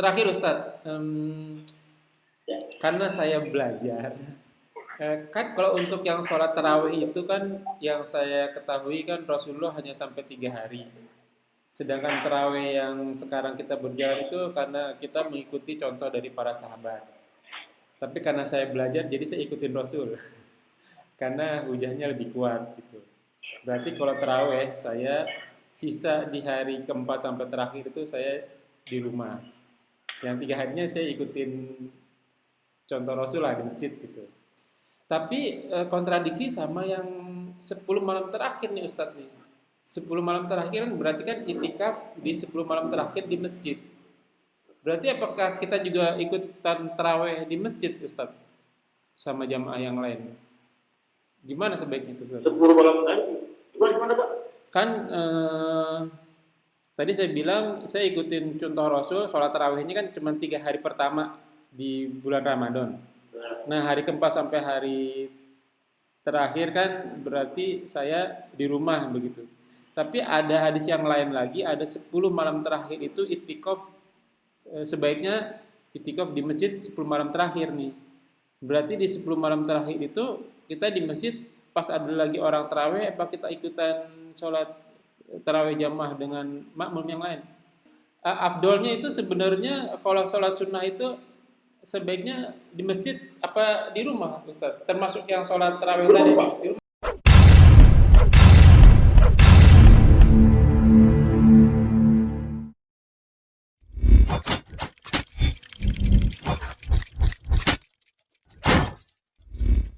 Terakhir Ustadz, karena saya belajar, kan kalau untuk yang sholat tarawih itu kan yang saya ketahui kan Rasulullah hanya sampai 3 hari. Sedangkan tarawih yang sekarang kita berjalan itu karena kita mengikuti contoh dari para sahabat. Tapi karena saya belajar, jadi saya ikutin Rasul. Karena hujannya lebih kuat gitu. Berarti kalau tarawih saya sisa di hari keempat sampai terakhir itu saya di rumah. Yang 3 harinya saya ikutin contoh Rasul lah di masjid gitu. Tapi kontradiksi sama yang 10 malam terakhir nih Ustadz nih. 10 malam terakhir kan berarti kan itikaf di 10 malam terakhir di masjid. Berarti apakah kita juga ikutan taraweh di masjid Ustadz sama jamaah yang lain? Gimana sebaiknya itu Ustadz? 10 malam tadi. Gimana Pak? Kan tadi saya bilang saya ikutin contoh Rasul, sholat tarawihnya kan cuma 3 hari pertama di bulan Ramadan. Nah hari keempat sampai hari terakhir kan berarti saya di rumah begitu. Tapi ada hadis yang lain lagi, ada 10 malam terakhir itu itikaf, sebaiknya itikaf di masjid 10 malam terakhir nih. Berarti di 10 malam terakhir itu kita di masjid pas ada lagi orang tarawih, apa kita ikutan sholat tarawih jamaah dengan makmum yang lain? Afdolnya itu sebenarnya kalau sholat sunnah itu sebaiknya di masjid apa di rumah Ustaz? Termasuk yang sholat tarawih tadi di rumah.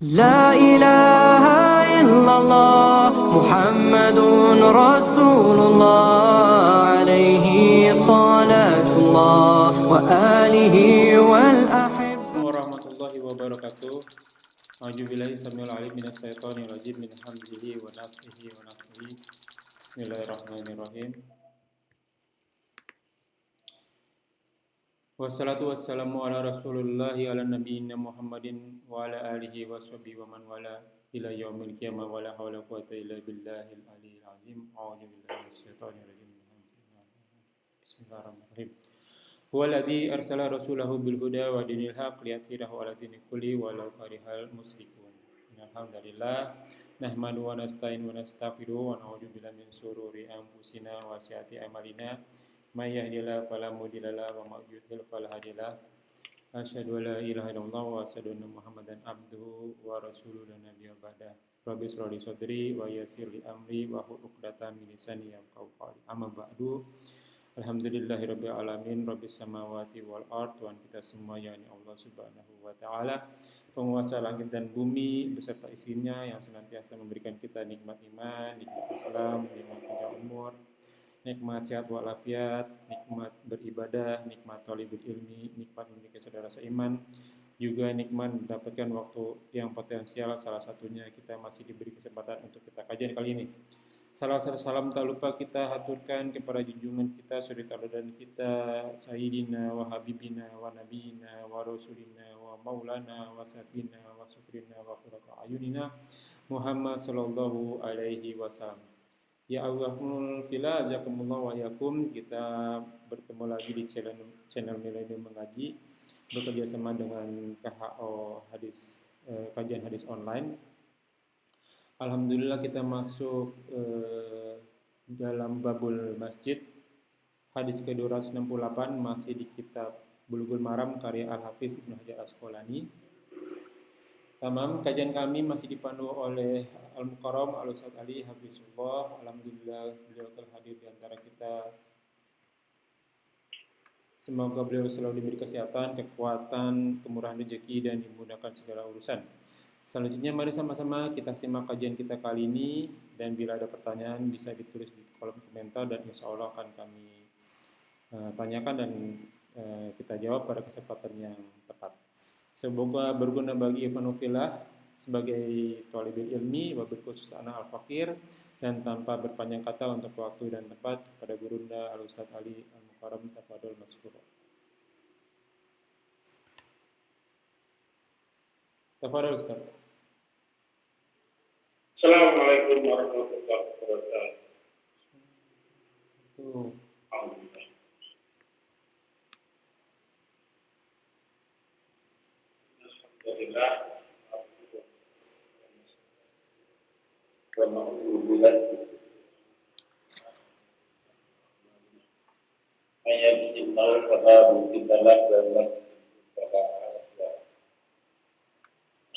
لا إله إلا الله محمد رسول الله عليه صلاة الله وآله والأحبة Warahmatullahi wabarakatuh. A'udzubillahi samil alim minas syaitonir rajim min hamdihi wa nafthihi wa nafsihi. Bismillahirrahmanirrahim. Wassalatu wassalamu ala Rasulillahi ala nabiyina Muhammadin wa ala alihi wa sahbihi wa man wala ila yaumil qiyamah wa la haula wa quwwata illa billahil aliyyil azim. A'udzubillahi minasyaitonir rajim. Bismillahirrahmanirrahim. Huwaladzi arsala rasulahu bil huda wa dinil haqq liyudhhirahu 'ala dini kulli walau karihal musyrikun. Alhamdulillah nahmadu wa nasta'inu wa nastaghfiru wa na'udzu billahi min shururi anfusina wa sayyiati a'malina may yahdihillahu fala mudilla lahu wa may yudhlil fala hadiya lahu. Asyhadu an la ilaha illallah wa asyhadu anna Muhammadan abduhu wa rasuluhu la nabiyya ba'da. Rabbi shrah li sadri wa yassir li amri wa hlul 'uqdatam min lisani yafqahu qawli. Amma ba'du. Alhamdulillahirabbil alamin, rabbis samawati wal ard. Tuhan kita semua yakni Allah Subhanahu wa taala, penguasa langit dan bumi beserta isinya, yang senantiasa memberikan kita nikmat iman, nikmat Islam, nikmat panjang umur, nikmat sehat walafiat, nikmat beribadah, nikmat thalibul ilmi, nikmat memiliki saudara seiman, juga nikmat mendapatkan waktu yang potensial. Salah satunya kita masih diberi kesempatan untuk kita kajian kali ini. Salam tak lupa kita haturkan kepada junjungan kita, suri tauladan kita, Sayyidina wa Habibina wa Nabiyina wa Rasulina wa Maulana wa Sayyidina wa Sukrina wa Qurrata Ayunina Muhammad sallallahu alaihi wasallam. Ya Allahul fila jazakumullah wa yakum. Kita bertemu lagi di channel Milenium Mengaji, bekerja sama dengan KHO hadis, kajian hadis online. Alhamdulillah kita masuk dalam babul masjid, hadis ke-268, masih di kitab Bulughul Maram karya Al-Hafiz Ibnu Hajar Asqalani. Tamam, kajian kami masih dipandu oleh Al-Mukarram Al-Ustadz Ali Hafizullah. Alhamdulillah beliau telah hadir di antara kita. Semoga beliau selalu diberi kesehatan, kekuatan, kemurahan rezeki dan dimudahkan segala urusan. Selanjutnya mari sama-sama kita simak kajian kita kali ini, dan bila ada pertanyaan bisa ditulis di kolom komentar dan insya Allah akan kami tanyakan dan kita jawab pada kesempatan yang tepat. Semoga berguna bagi Ikhwanufillah sebagai thalibul ilmi, wabil khusus anak al-fakir, dan tanpa berpanjang kata untuk waktu dan tempat kepada Gurunda Al-Ustadz Ali Al-Mukarram, tafadhol mazkur. Tafadhol Ustaz. Assalamualaikum warahmatullahi wabarakatuh.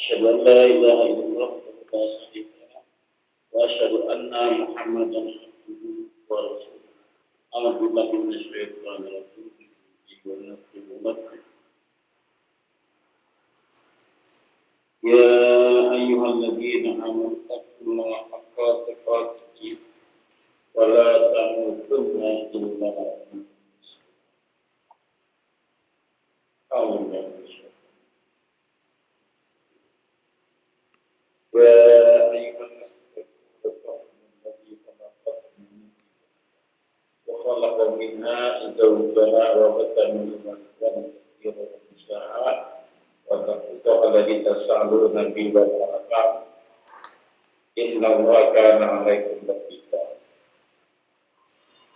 Asyhadu an la ilaha illallah wa asyhadu anna Muhammadan abduhu wa rasuluh. A'udzu billahi minasy syaithanir rajim. Ya ayyuhalladzina amanu taqullaha haqqa tuqatih wa la tamutunna illa wa antum muslimun. Ya ayyuhan وخلق منها زوجها وبث منهما رجالا كثيرا ونساء واتقوا الله الذي تساءلون به والارحام ان الله كان عليكم رقيبا.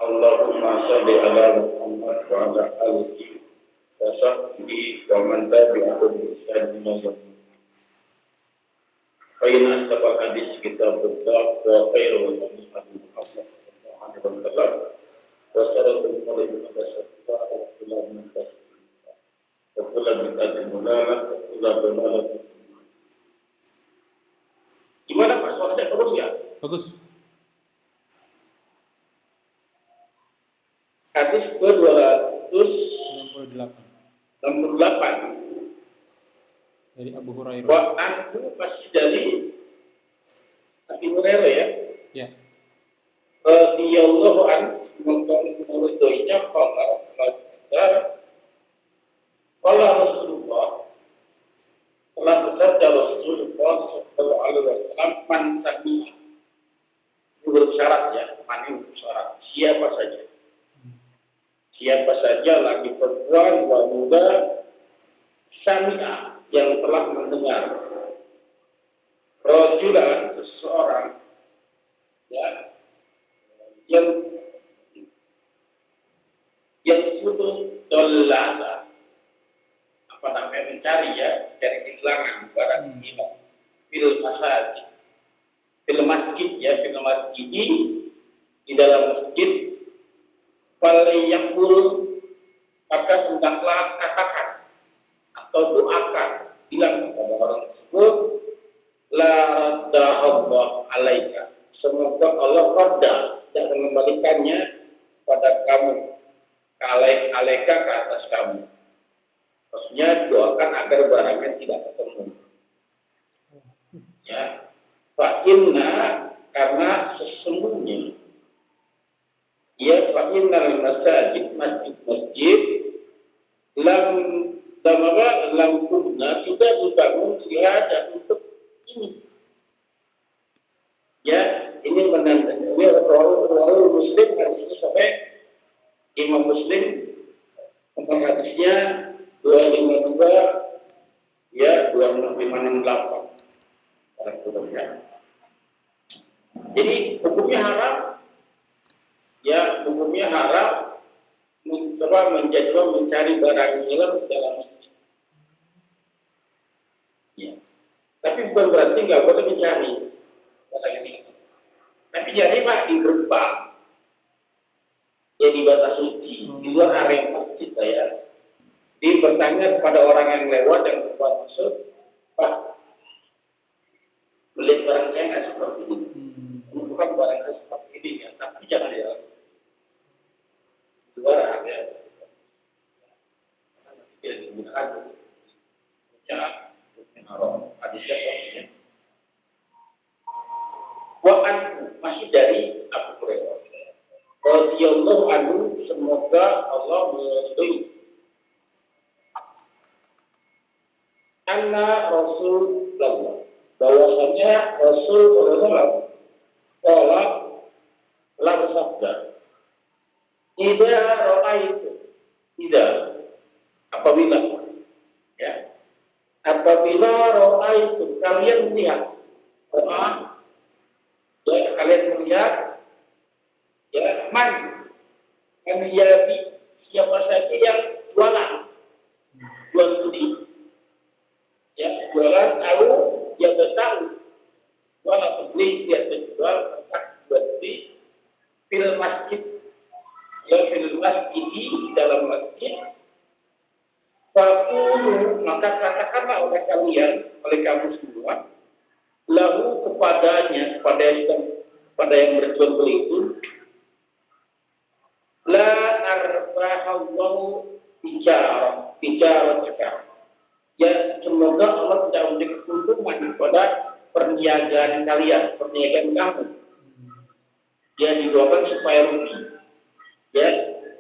اللهم صل على محمد وعلى اله وصحبه ومن تبعهم بإحسان إلى يوم الدين. فإن أصدق الحديث كتاب الله وخير الهدي هدي محمد صلى الله عليه وسلم وشر الأمور محدثاتها وكل محدثة بدعة وكل بدعة ضلالة وكل ضلالة في النار. Gimana Pak, suara saya bagus ya? Bagus. Hadis ke-268 dari Abu Hurairah. wa anhu masih dari Abu Hurairah ya. Ya. Radhiyallahu anhu menurutnya kalau Rasulullah telah bersabda Rasulullah sallallahu alaihi wasallam man sami'a, huruf syarat ya, man huruf syarat, siapa saja laki perempuan wanita sami'a yang telah mendengar rajulan seseorang ya yang putus dolala apa namanya mencari ya, cari kehilangan barang hilang fil masjid di dalam masjid falyaqul, maka hendaklah katakan atau doakan, bilang kepada orang tersebut la radallahu alaika, semoga Allah radda dan mengembalikannya pada kamu, alaika ke atas kamu. Maksudnya doakan agar barangnya tidak ketemu. Ya, fa inna, karena sesungguhnya ya fa innal masjid lam kunna tidak dibangun lihat untuk ini. Ya, ini menandai orang Muslim hadisnya sampai Imam Muslim hadisnya 252 ya 2568. Jadi hukumnya haram ya, hukumnya haram mencari barang hilang dalam masjid. Ya. Tapi bukan berarti nggak boleh mencari barang ini. Tapi jadi Pak di gerbang, ya di batas suci, di luar area masjid saya. Dia bertanya kepada orang yang lewat yang berbuat maksud, Pak, beli barang saya nggak seperti ini. Ini bukan barang saya seperti ini ya, tapi jangan ya. Luar area. Tidak digunakan ya, haram. Hadisnya Wa'an masih dari Abu Hurairah radhiyallahu anhu, semoga Allah meridhoi, anna Rasulullah, bahwasanya Rasulullah telah bersabda, apabila ra'aitu kalian melihat kalian melihat ya man yabi, siapa saja yang jual beli ya maka katakanlah oleh kalian, oleh kamu semua, lahu kepada yang berjual beli itu, la arbahallahu bicara cekar. Ya, semoga Allah tidak memberi keuntungan kepada perniagaan kalian, perniagaan kamu. Ya, didoakan supaya rugi. Ya,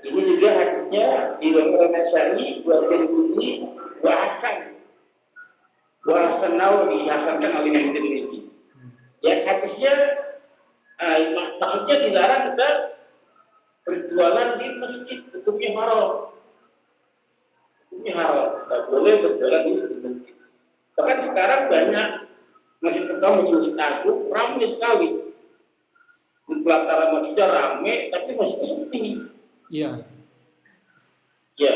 ini juga hadisnya di dalam Nasa'i buat ini bahasan Nawawi dihasankan oleh Imam Tirmidzi. Ya, hadisnya maksudnya dilarang kita berjualan di masjid, hukumnya haram. Tidak boleh berjualan di masjid. Bahkan sekarang banyak masjid agung ramai sekali. Di pelataran masjidnya ramai, tapi masjidnya sepi. Iya. Ya,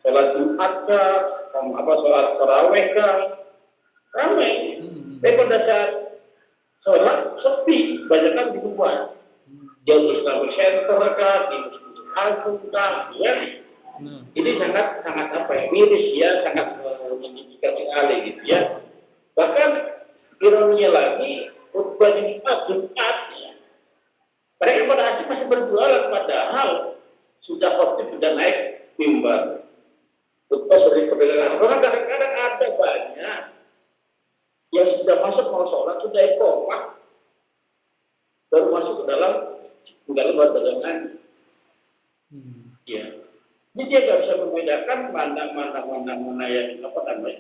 sholat Jumat kah, sholat tarawih kah, ramai. Tapi pada saat sholat sepi, banyak kan di luar. Jauh Islamic Center kah, di masjid agung kah, ya. Ini sangat miris ya, sangat menjadikan sekali gitu ya. Bahkan ironinya lagi, khutbah Jumat ya. Mereka pada asyik masih berjualan padahal sudah naik mimbar. Khutbah dari perdagangan. Orang kadang-kadang ada banyak yang sudah masuk mau sholat sudah iqamah baru masuk ke dalam perdagangan. Ya. Jadi dia nggak bisa membedakan mana yang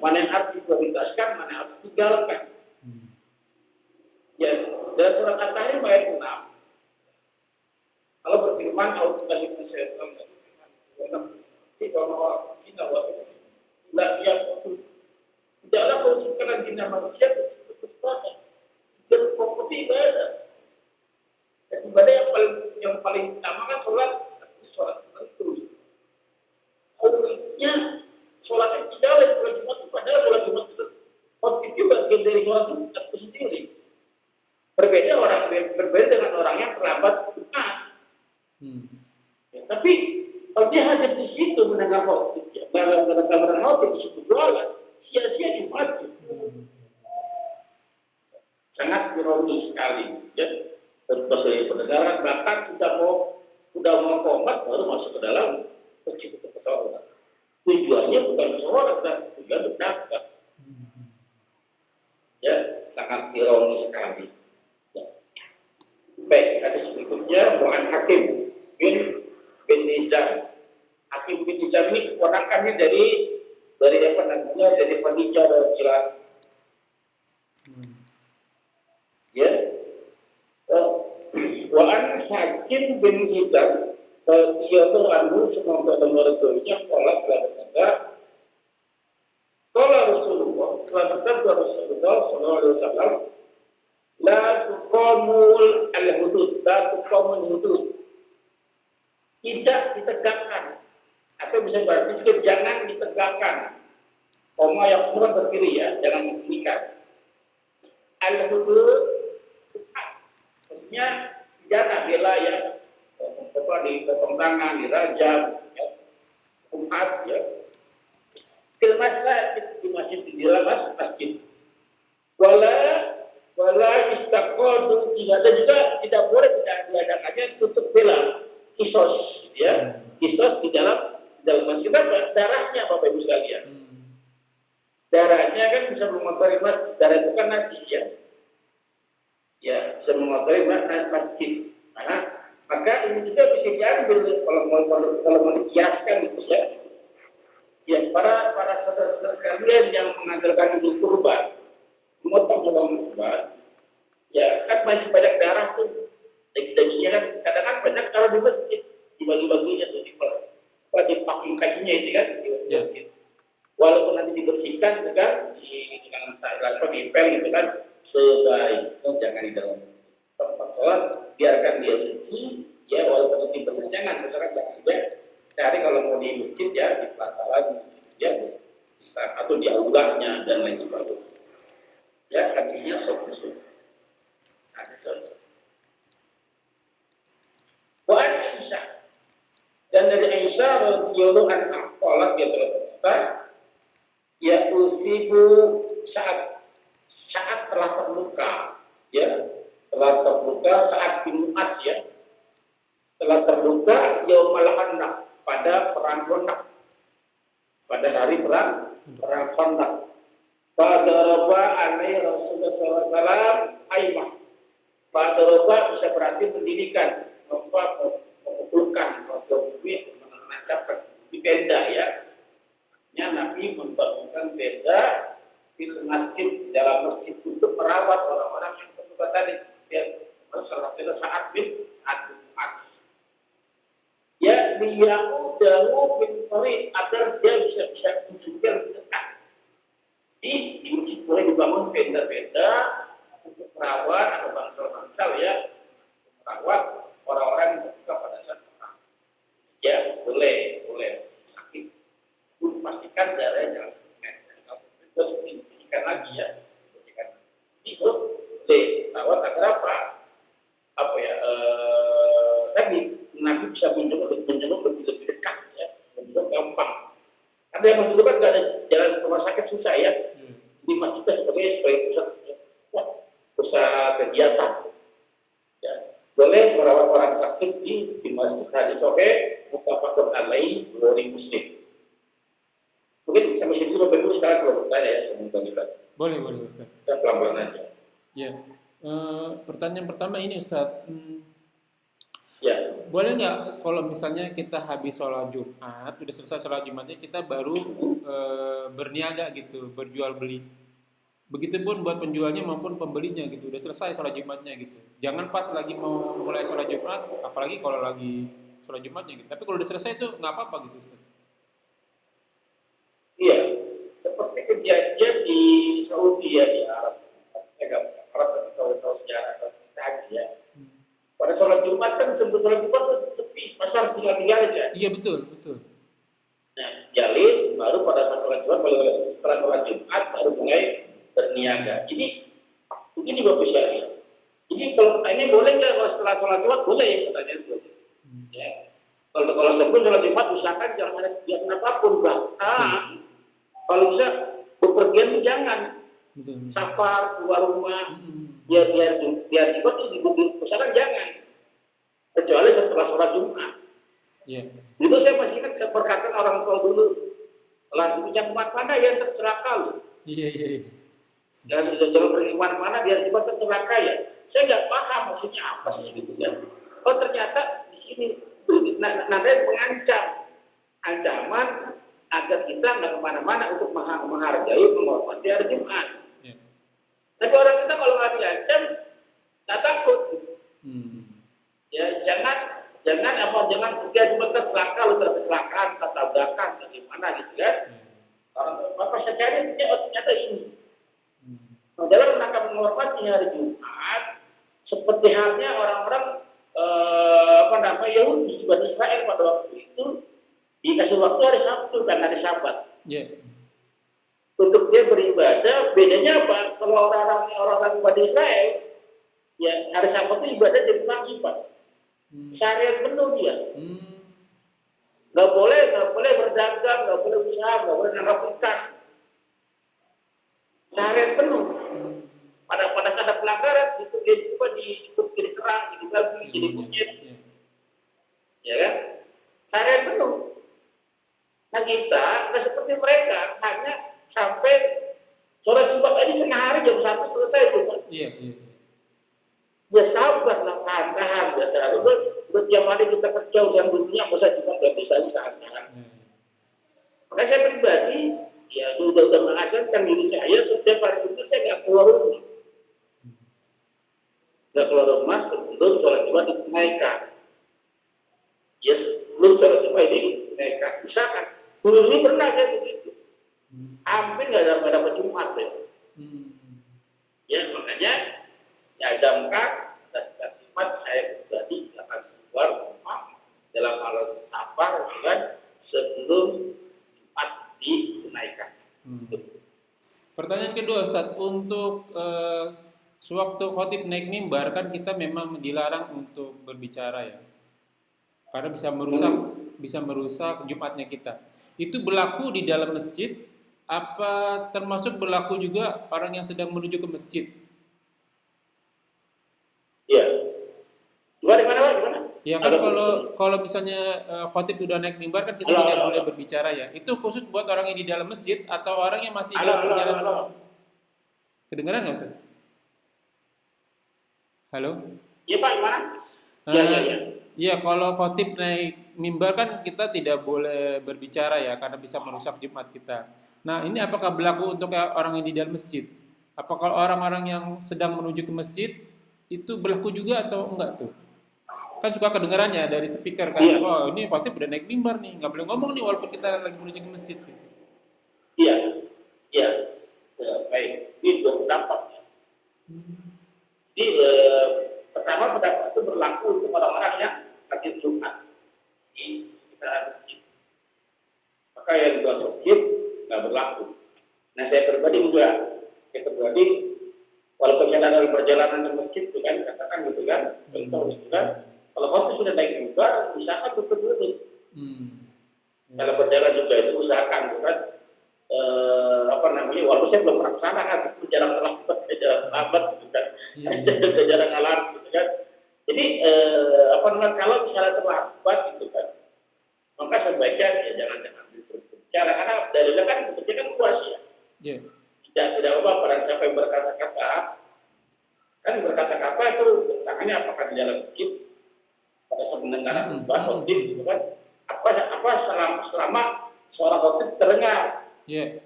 mana yang harus diprioritaskan, mana yang harus ditinggalkan. Ya, dalam surat At-Tahrim ayat 6, kalau berfirman, Allah dari Syaitan, tidaklah kau ciptakan jinah manusia untuk ibadah, seperti ibadah. Dan ibadah yang paling utama kan sholat terus. Uniknya sholat yang tidak lain sholat Jumat itu padahal sholat Jumat itu bagian dari sholat Jumat itu sendiri. Berbeda dengan orang yang terlambat Jumat. Ya, tapi kalau dia hadir di situ mendengar khotbah, di situ jualan, sia-sia Jumat. Sangat ironis sekali. Ya, terus perdagangan bahkan sudah mau komat baru masuk ke dalam masjid untuk sholat. Tujuannya bukan sholat, dan tujuan berdagang. Ya, sangat ironis sekali. Ya. Baik, hadis berikutnya Mu'an Hakim bin Nizam. Hakim bin Nizam ini keponakannya dari Khadijah radhiyallahu. Ya. Wa'an Hakim bin Nizam dia beranu semoga menurutnya pola berkata kalau Rasulullah sallallahu alaihi wasallam la tuqamul al-hudud, tidak ditegakkan atau bisa berarti jangan ditegakkan. Koma yang semua berdiri ya, jangan mengikat. Al-hudud maksudnya jangan bela ya. Di potong tangan, dirajam, ya, umat, ya. Di masjid di dalam masjid. Wala istaqadu tidak boleh tidak diadakannya tutup bela, kisos, ya, kisos di dalam masjid. Darahnya Bapak Ibu sekalian. Darahnya kan bisa mengotori masjid. Darah itu kan najis ya. Ya, bisa mengotori masjid. Maka ini juga bisa diambil kalau mau dikiaskan gitu ya. Ya, para saudara-saudara kalian yang mengandalkan Idul Kurban, memotong hewan kurban, ya kan masih banyak darah tuh. Dagingnya kan kadang-kadang banyak kalau di masjid, dibagi-baginya tuh di packing-packingnya itu kan di masjid. Walaupun nanti dibersihkan kan dengan pel gitu kan, sebaiknya jangan di dalam tempat sholat, biarkan dia suci, ya walaupun nanti berkencangan, misalkan jangan dia cari kalau mau di masjid ya di pelataran, ya atau di aulanya dan lain sebagainya. Ya artinya sok-sok. Wa Aisyah dan dari Aisyah radhiyallahu anha qalat dia berkata, ya usibu saat telah terluka, ya telah terluka saat Jumat, ya telah terluka Yaumul Khandaq, pada perang Khandaq, pada hari perang Khandaq. Fadaraba alaihi Rasulullah SAW aimah. Fadaraba bisa berarti mendirikan, memukulkan, menancapkan di tenda, ya. Nabi membangunkan tenda di masjid, dalam masjid untuk merawat orang-orang yang terluka tadi. Ya, salah satu saat bin Ad. Ya, liyaudahu bin tariq, agar dia bisa tunjukkan dekat. Di masjid boleh dibangun tenda-tenda untuk merawat atau bangsal-bangsal, ya, merawat orang-orang yang terluka pada saat perang. Ya, boleh. Sakit, pastikan darahnya. Terus diberikan lagi, ya. Itu boleh merawat agar apa ya? Tadi Nabi bisa menjenguk lebih dekat, ya, menjenguk gampang. Karena yang menjenguk kan nggak ada jalan ke rumah sakit susah, ya. Di masjid sebagai pusat kegiatan, ya. Boleh merawat orang sakit di masjid hadis muttafaqun alaihi Bukhari Muslim. Mungkin sampai sini dulu dulu sekarang kalau bertanya, ya, semoga juga. Boleh Ustaz. Kita pelan-pelan aja. Ya. Pertanyaan pertama ini Ustaz. Ya. Boleh nggak kalau misalnya kita habis sholat Jumat, udah selesai sholat Jumatnya, kita baru berniaga gitu, berjual beli. Begitupun buat penjualnya maupun pembelinya gitu, udah selesai sholat Jumatnya gitu. Jangan pas lagi mau mulai sholat Jumat, apalagi kalau lagi sholat Jumatnya gitu. Tapi kalau udah selesai itu nggak apa-apa gitu Ustaz. Iya, seperti kejadian di Saudi, ya, di Arab. Arab tahu sejarah atau haji, ya. Pada sholat Jumat kan sebelum sholat Jumat itu sepi, pasar tinggal aja. Iya betul. Nah, jalin baru pada sholat Jumat, setelah sholat Jumat baru mulai berniaga. Jadi ini bagus, ya. Jadi kalau ini boleh nggak kalau setelah sholat Jumat? Boleh, ya, pertanyaan itu. Ya. Kalau sebelum sholat Jumat usahakan jangan ada kegiatan apapun, bahkan kalau bisa bepergian jangan. Safar keluar rumah, biar Jumat itu usahakan jangan, kecuali setelah sholat Jumat. Yeah. Dulu saya masih ingat perkataan orang tua dulu, lalu Jumat mana yang tercelaka lu? Iya. Dan jalan pergi mana biar Jumat tercelaka, ya. Saya nggak paham maksudnya apa sih gitu, ya. Oh ternyata di sini nadanya mengancam, ancaman agar kita nggak kemana-mana untuk menghargai, menghormati hari Jumat. Yeah. Tapi orang kita kalau nggak diancam, nggak takut. Ya jangan ketika Jumat tercelaka, lu terkecelakaan, tertabrakan, bagaimana gitu, kan? Maka secara ternyata ini. Dalam rangka menghormati hari Jumat, seperti halnya orang-orang Yahudi di Israel pada waktu itu dikasih waktu hari Sabtu dan hari Sabat. Yeah. Untuk dia beribadah. Bedanya apa? Kalau orang-orang pada Israel, ya hari Sabat itu ibadah jadi pagi, Pak. Seharian penuh dia. Nggak boleh berdagang, nggak boleh usaha, nggak boleh nangkap ikan. Seharian penuh. Pada saat ada pelanggaran, itu dia juga jadi kerang, jadi babi, jadi kucing. Ya kan? Seharian penuh. Nah kita nggak seperti mereka, hanya sampai sholat Jumat ini setengah hari jam 1 selesai itu, Pak. Iya. Ya sabarlah, tahan. Udah tiap hari kita kerja urusan dunia, masa juga nggak bisa tahan. Makanya saya pribadi, ya sudah mengajarkan diri saya setiap hari itu saya nggak keluar rumah. Nggak keluar rumah sebelum sholat Jumat dinaikkan. Ya sebelum sholat Jumat ini dinaikkan. Misalkan dulu ini pernah saya begitu. Hampir nggak dapat Jumat, ya. Ya makanya ya jamkan dan Jumat saya pribadi akan keluar rumah dalam hal safar dan sebelum Jumat dinaikkan. Pertanyaan kedua Ustaz, untuk sewaktu khotib naik mimbar kan kita memang dilarang untuk berbicara, ya, karena bisa merusak Jumatnya kita. Itu berlaku di dalam masjid apa termasuk berlaku juga orang yang sedang menuju ke masjid? Iya. Gimana? Ya kan kalau misalnya khotib udah naik mimbar kan kita tidak boleh berbicara ya. Itu khusus buat orang yang di dalam masjid atau orang yang masih dalam perjalanan? Kedengeran nggak? Halo? Iya Pak, gimana? Iya, kalau khotib naik mimbar kan kita tidak boleh berbicara ya karena bisa merusak Jumat kita. Nah, ini apakah berlaku untuk orang yang di dalam masjid? Apakah orang-orang yang sedang menuju ke masjid itu berlaku juga atau enggak tuh? Kan suka kedengarannya dari speaker kan, oh ini khotib udah naik mimbar nih, nggak boleh ngomong nih walaupun kita lagi menuju ke masjid gitu. Iya. Baik, ini dua pendapat. Jadi pertama pendapat itu berlaku untuk orang-orang yang hadir Jumat di sekitaran masjid. Maka yang di luar masjid nggak berlaku. Nah saya pribadi walaupun saya dalam perjalanan ke masjid itu kan katakan gitu kan, contoh gitu kan. Kalau khotib sudah naik mimbar, usahakan tutup dulu. Dalam perjalanan juga itu usahakan, kan? Walaupun saya belum pernah kesana kan, jalan terlambat, gitu kan, jalan alam, gitu kan. Jadi kalau misalnya terlambat, gitu kan, maka sebaiknya ya jangan berbicara karena dalilnya kan bekerja kan luas ya. Tidak apa pada siapa yang berkata-kata, kan berkata-kata itu tangannya apakah di dalam masjid pada saat mendengar khotib gitu kan, selama suara khotib terdengar. Ya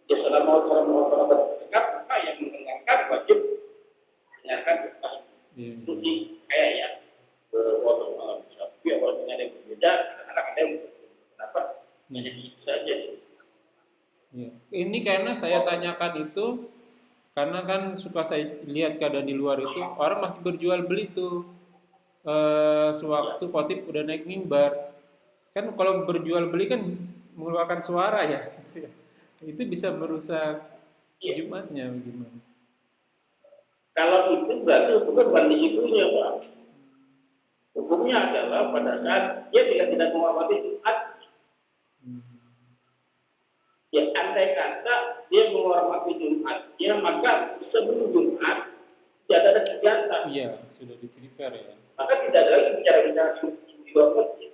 selama suara terdengar, maka yang mendengarkan wajib mendengarkan itu kayak ya walaupun ada yang berbeda, kadang-kadang ada yang berpendapat hanya itu saja. Ini karena saya tanyakan itu karena kan suka saya lihat keadaan di luar itu orang masih berjual beli tuh. Sewaktu khotib udah naik mimbar kan kalau berjual beli kan mengeluarkan suara ya gitu ya. Itu bisa merusak Jumatnya bagaimana? Kalau itu berarti hukumnya bukan di situnya Pak. Hukumnya adalah pada saat dia tidak menghormati Jumat. Ya andai kata dia menghormati Jumat, ya maka sebelum Jumat tidak ada kegiatan. Iya, sudah di-prepare ya. Maka tidak ada lagi bicara-bicara di luar masjid,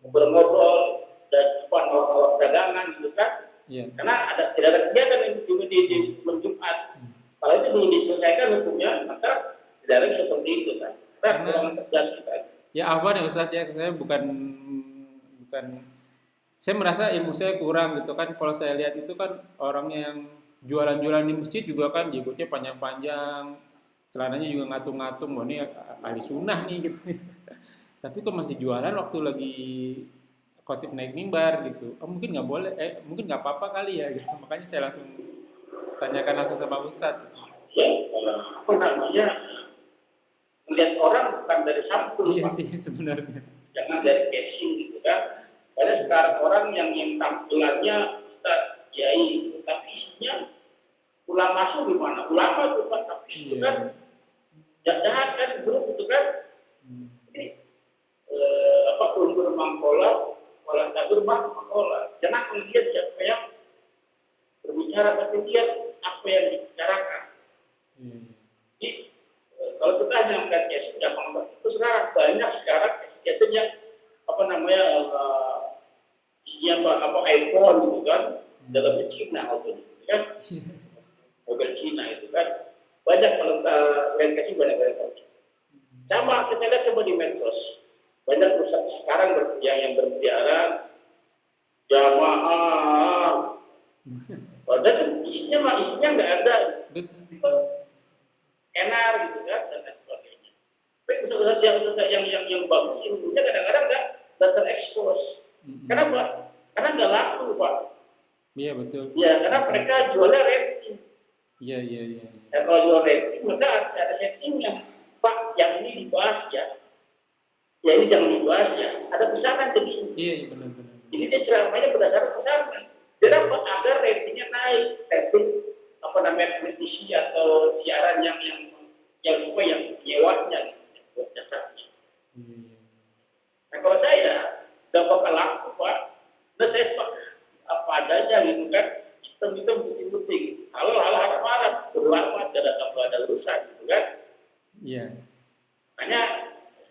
ngobrol dan ngobrol dagangan gitu kan. Karena tidak ada kegiatan yang di Jumat. Kalau itu belum diselesaikan hukumnya, maka tidak lagi seperti itu kan. Karena tegas kita. Ya apa nih Ustaz ya, saya bukan saya merasa ilmu saya kurang gitu kan. Kalau saya lihat itu kan orang yang jualan-jualan di masjid juga kan jenggotnya panjang-panjang, celananya juga ngatung-ngatung, wah ini ahli sunnah nih gitu. Tapi kok masih jualan waktu lagi khotib naik mimbar gitu. Mungkin nggak boleh, mungkin nggak apa-apa kali ya gitu. Makanya saya langsung tanyakan langsung sama Ustadz. Ya, melihat orang bukan dari sampul. Iya sih sebenarnya. Jangan dari casing gitu kan. Karena sekarang orang yang tampilannya Ustadz, Kiai, tapi isinya ulama masuk di mana? Ulama itu Pak, tapi itu kan jahat kan buruk itu kan. Jadi kultur mangkola, walau tabur mangkola. Jangan melihat siapa yang berbicara, tapi lihat apa yang dibicarakan. Jadi kalau kita hanya melihat casing, gampang itu sekarang banyak casing yang iPhone gitu kan, dalamnya Cina gitu kan. Mobil Cina itu kan banyak kalau lihat kasih banyak. Sama kita lihat coba di medsos banyak perusahaan sekarang yang berbiara jamaah, padahal isinya nggak ada, enar gitu kan dan lain sebagainya. Tapi usaha yang bagus ilmunya kadang-kadang nggak terekspos. Kenapa? Karena nggak laku Pak. Iya betul. Ya karena mereka jualnya rating. Iya. Ya, kalau jual rating maka ada settingnya. Pak, yang ini dibahas ya. Ya ini jangan dibahas ya. Ada pesanan ke sini. Iya benar. Jadi dia ceramahnya berdasarkan pesanan. Jadi agar ratingnya naik, rating kompetisi atau siaran yang sesuai yang nyewanya buat jasanya. Nah kalau saya nggak bakal laku Pak. Nah saya apa adanya gitu kan. dan kita putih-putih. Halo harap berlama ada urusan gitu kan. Iya. Hanya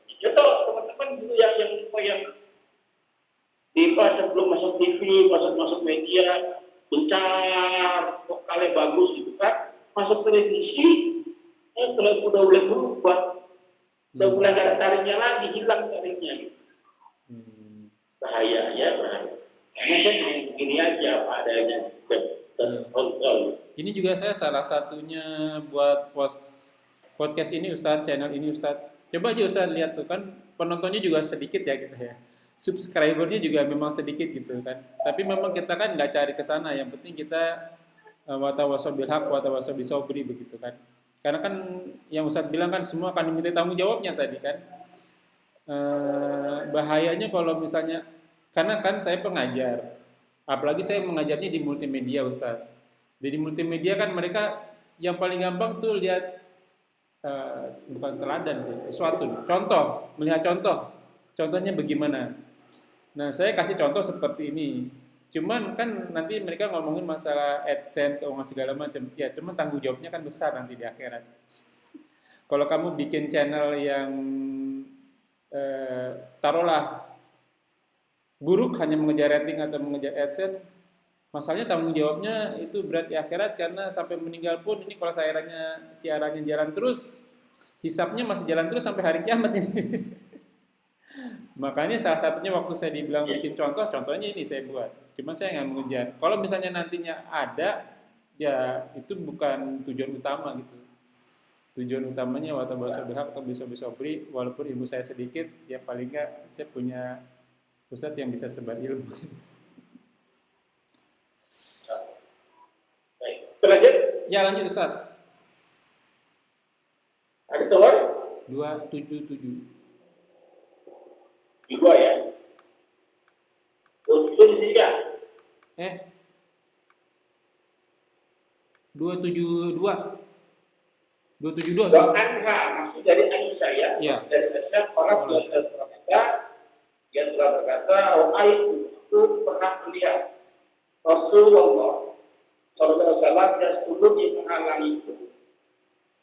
contoh teman-teman dulu yang di pas sebelum masuk TV, masuk media, bencar, vokalnya bagus gitu kan, masuk televisi, udah mulai berubah, udah mulai nggak ada taringnya lagi, hilang taringnya. Gitu. Bahaya. Karena saya begini aja apa adanya, terkontrol. Ini juga saya salah satunya buat podcast ini Ustadz, channel ini Ustadz. Coba aja Ustadz lihat tuh kan penontonnya juga sedikit ya kita ya. Subscribernya juga memang sedikit gitu kan. Tapi memang kita kan nggak cari ke sana. Yang penting kita watawasau bil haq, watawasau bisobri begitu kan. Karena kan yang Ustadz bilang kan semua akan diminta tanggung jawabnya tadi kan. Bahayanya kalau misalnya karena kan saya pengajar, apalagi saya mengajarnya di multimedia Ustadz. Jadi multimedia kan mereka yang paling gampang tuh lihat bukan teladan sih, suatu contoh, melihat contohnya bagaimana. Nah saya kasih contoh seperti ini. Cuman kan nanti mereka ngomongin masalah AdSense, keuangan segala macam. Ya cuman tanggung jawabnya kan besar nanti di akhirat. Kalau kamu bikin channel yang taruhlah buruk hanya mengejar rating atau mengejar AdSense, masalahnya tanggung jawabnya itu berat di akhirat karena sampai meninggal pun ini kalau siarannya jalan terus, hisapnya masih jalan terus sampai hari kiamat ini. Makanya salah satunya waktu saya dibilang bikin contohnya ini saya buat. Cuma saya nggak mengejar. Kalau misalnya nantinya ada, ya itu bukan tujuan utama gitu. Tujuan utamanya watawasau bil haq atau bisobri, walaupun ilmu saya sedikit, ya paling nggak saya punya Ustadz yang bisa sebar ilmu. Lanjut? Ya lanjut Ustadz. Ada telur? 277. Di gua ya. Itu di sini kan? 272. 272. Anha maksud dari Aisyah ya. Iya. Dari Aisyah orang yang telah berkata, itu pernah melihat Rasulullah Sallallahu Alaihi Wasallam dan sebelum di menghalangi itu.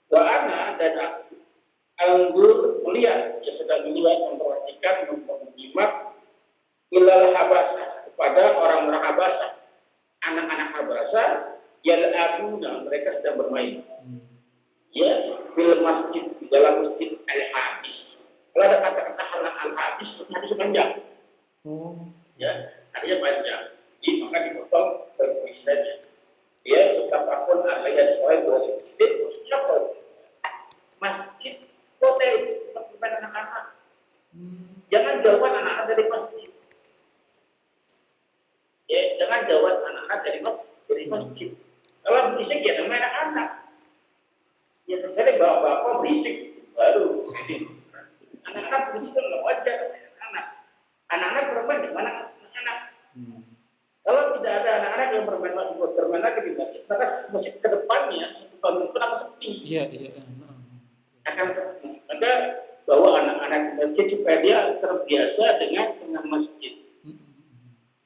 Ana dan aku anggur melihat dia sedang melihat memperhatikan menyimak ilal habasah kepada orang-orang habasah, anak-anak habasah yang abuna mereka sedang bermain. Ya, film masjid di dalam masjid Al-Habis. Kalau ada kata-kata halal Al-Habis, hadis panjang. Ya, artinya panjang. Jadi maka dipotong berpuisi saja. Ya, tetap akun alias oleh masjid, maksudnya apa? Masjid hotel tempat anak-anak. Jangan jauhkan anak-anak dari masjid. Ya, jangan jauhkan anak-anak dari masjid. Kalau berisik ya sama anak-anak. Ya, sekali bapak-bapak berisik baru. Anak-anak berisik kan nggak wajar. Anak-anak bermain di mana anak-anak? Kalau tidak ada anak-anak yang bermain lagi di masjid, maka masjid ke depannya bangun itu akan sepi. Iya. Akan sepi. Maka bawa anak-anak di masjid supaya dia terbiasa dengan masjid.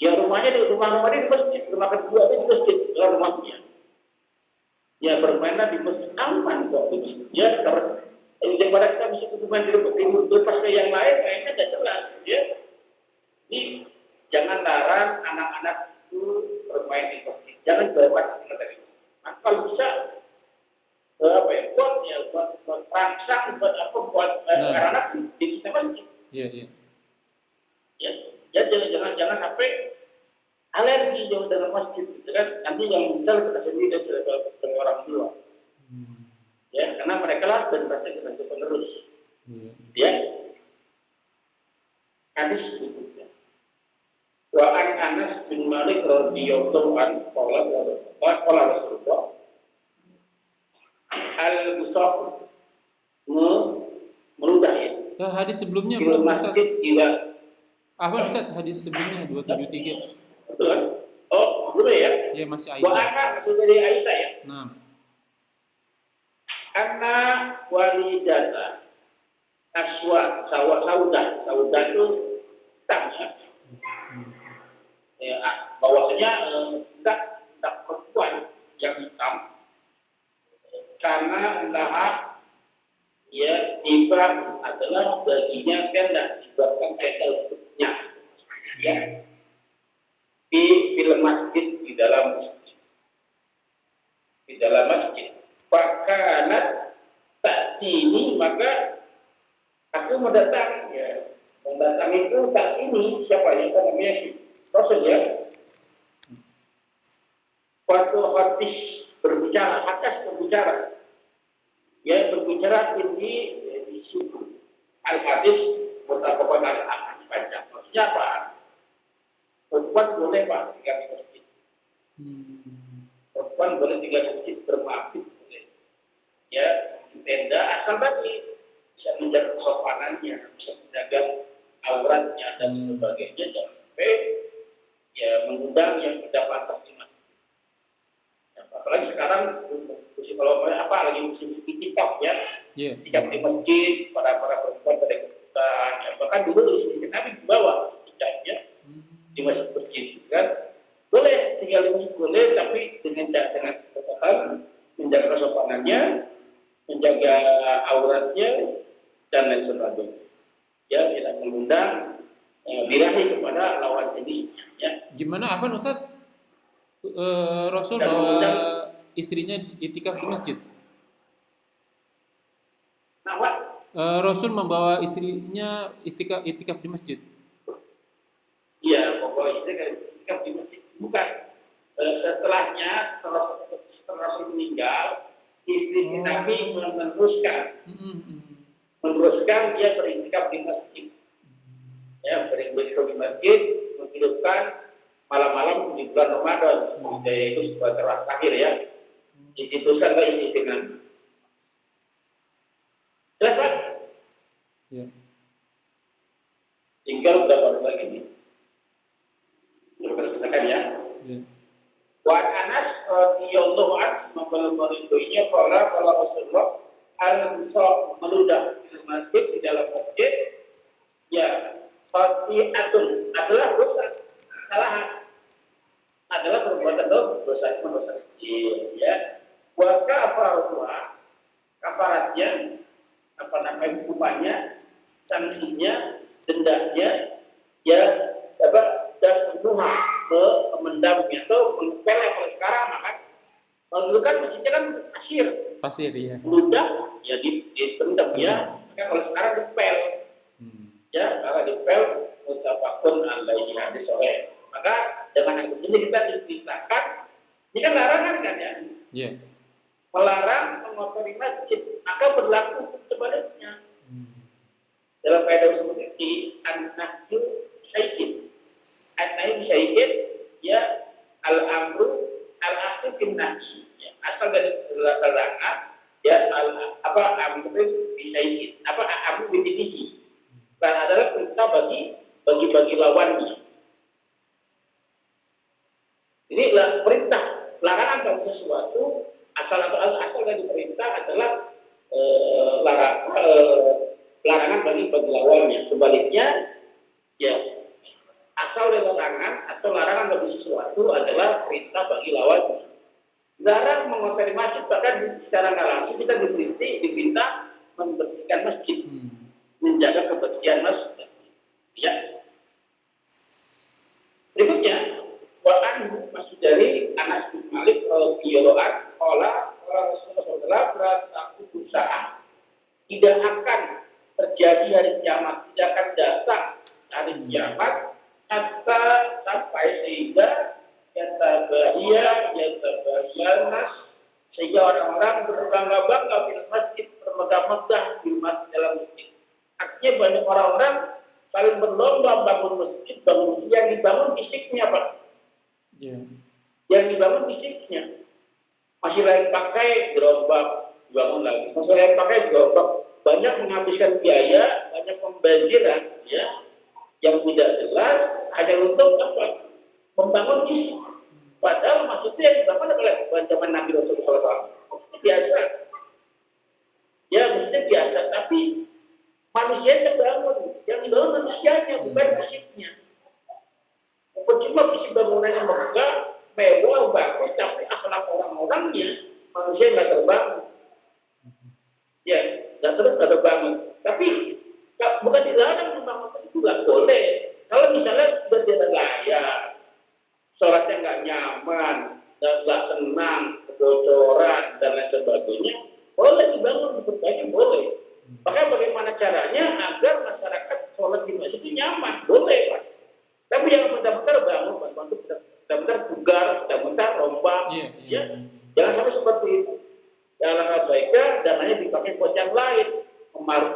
Ya rumahnya di masjid, rumah kedua itu di masjid, rumahnya. Ya bermainlah di masjid aman kok. Ya daripada kita mesti bermain di lepas ke yang lain, kayaknya tidak jelas. Ya. Jadi jangan larang anak-anak itu bermain di masjid. Jangan bawa anak dari masjid. Nah, kalau bisa buat rangsang, buat anak-anak di kita masjid. Iya. Ya, jangan sampai alergi jauh dengan masjid, gitu kan? Nanti yang misal kita sendiri dan dengan orang tua. Ya, karena mereka lah generasi penerus. Ya. Hadis berikutnya. Wa an Anas bin Malik radhiyallahu anhu qala Rasulullah al-busaq meludah ya. Ya, hadis sebelumnya di belum masjid juga. Apa Ustaz? Hadis sebelumnya 273. Betul kan? Oh, boleh ya? Ya masih Wa Aisyah. ana maksud dari Aisyah ya. Nah. Anna walidata sauda itu tangsa. Ya, bahwasanya tak perempuan datang, ya. Yang datang itu saat ini siapa ya? Namanya si Rasul ya. Waktu hadis berbicara, atas berbicara, ya berbicara di situ. Al hadis bertakwakan al panjang. Maksudnya apa? Perempuan boleh pak tinggal di masjid. Perempuan boleh tinggal di masjid bermabit boleh. Ya di tenda asal tadi bisa menjaga kesopanannya, bisa menjaga auratnya dan sebagainya. Jangan sampai ya mengundang yang tidak pantas di masjid. Apalagi sekarang kalau apa lagi musim TikTok ya, TikTok di masjid, para perempuan pada ikutan, ya, bahkan dulu istri Nabi dibawa TikToknya di masjid kan, boleh tinggal di masjid boleh, tapi dengan catatan menjaga kesopanannya, menjaga auratnya dan lain sebagainya. Ya tidak mengundang birahi kepada lawan jenis. Ya. Gimana apa Ustaz? Rasul bawa istrinya itikaf di masjid. Nah, Rasul membawa istrinya itikaf di masjid. Iya, pokoknya itikaf di masjid bukan setelahnya setelah Rasul meninggal, istri Nabi meneruskan dia beritikaf di masjid. Ya, beritikaf di masjid, menghidupkan malam-malam di bulan Ramadan, itu sebuah terakhir ya, dituliskan ke istri Nabi. Jelas Pak? Ya. Tinggal berapa lagi nih? Kita ya. Wa Anas radhiyallahu anhu memberitanya kalau Rasulullah al-Musab meludah di masjid di dalam masjid ya khati'atun adalah dosa kesalahan, adalah perbuatan dosa kecil ya. Wa kafaratuha, kafaratnya apa namanya hukumannya, sanksinya, dendanya ya dan memendamnya atau mengepele. Kalau sekarang kan kalau dulu kan masjidnya kan pasir ya. Ludah ya dipendam ya. Maka kalau sekarang dipel ya, kalau dipel mutafakun alaihi hadis sahih. Maka dengan hal ini kita diceritakan ini kan larangan kan ya. Yeah. Melarang mengotori masjid, maka berlaku sebaliknya. Dalam kaidah seperti an-nahyu syai'in. An-nahyu syai'in ya al-amru al-asli bin nahyi. Ya, asal dari larangan ya amru bi syai'in. Amru bi nahyi. Dan adalah perintah bagi lawannya. Ini perintah, larangan bagi sesuatu asal dari perintah adalah larangan bagi lawannya. Sebaliknya ya asal dari larangan atau larangan bagi sesuatu adalah perintah bagi lawannya. Larang mengotori masjid, bahkan secara nggak langsung kita diminta membersihkan masjid, menjaga kebersihan masjid. Ya. Berikutnya Quran masih dari Anas bin Malik radhiyallahu anhu Rasulullah berkata usaha tidak akan terjadi hari kiamat, tidak akan datang hari kiamat sampai sehingga yatabahiyanas sehingga orang-orang berbangga-bangga di masjid, bermegah-megah di masjid dalam masjid. Artinya banyak orang-orang saling berlomba bangun masjid, yang dibangun fisiknya Pak. Yeah. Yang dibangun fisiknya masih lain pakai gerobak dibangun lagi, masih lain pakai gerobak, banyak menghabiskan biaya, banyak pembaziran ya yang tidak jelas hanya untuk apa? Membangun fisik. Padahal maksudnya yang dibangun oleh zaman Nabi Rasulullah SAW itu biasa ya, maksudnya biasa, tapi manusia terbangun, yang dibangun manusianya bukan fisiknya. Percuma fisik bangunannya megah, mewah, bagus, tapi akhlak orang-orangnya manusia nggak terbangun. Ya, nggak terbangun. Tapi bukan dilarang membangun itu nggak boleh. Kalau misalnya sudah tidak layak, sholatnya nggak nyaman, dan nggak tenang, kebocoran dan lain sebagainya, boleh dibangun, diperbaiki boleh. Maka bagaimana caranya agar masyarakat sholat di masjid itu nyaman? Boleh, Pak. Tapi jangan benar-benar bangun, bantu benar-benar bugar, benar-benar rombak, Iya, ya. iya. Jangan sampai seperti itu. Yang alangkah baiknya dananya dipakai buat yang lain,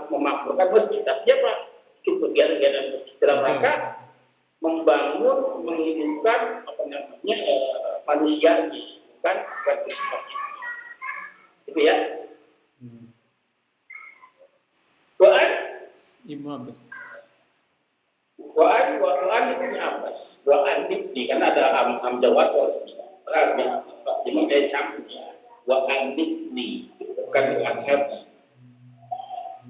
memakmurkan masjid. Tapi apa? Itu kegiatan masjid dalam Betul. rangka membangun, menghidupkan apa namanya manusia ini, bukan masjid. Itu ya. Wa'an Ibnu Abbas. Wa'an Ibnu Abbas. Wa'an Ibni karena ada hamzah wasal. Artinya dimakai campurnya. Wa'an Ibni bukan Wa'an Ibni.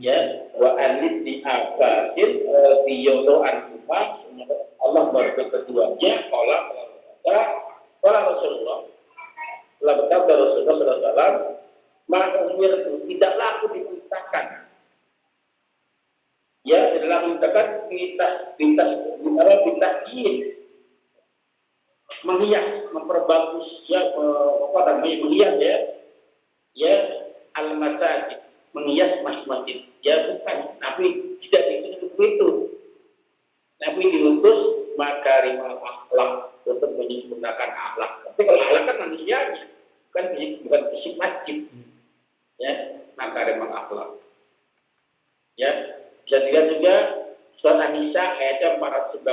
Ya, Wa'an Ibni Abbasin biyodo anhumah. Allah berkata keduanya. Kalau Rasulullah telah berkata Rasulullah SAW, maka tidak laku diperintahkan. Ya, dalam mengatakan bintah menghias, memperbagus, ya, menghias ya, al-masajid, menghias masjid. Ya, bukan, tapi tidak itu. Tapi diutus makarimul akhlak untuk menyempurnakan akhlak. Tapi kalau akhlak kan manusianya, bukan fisik masjid. Ya, makarimul akhlak. Ya, bisa dilihat juga surat An-Nisa ayat 494.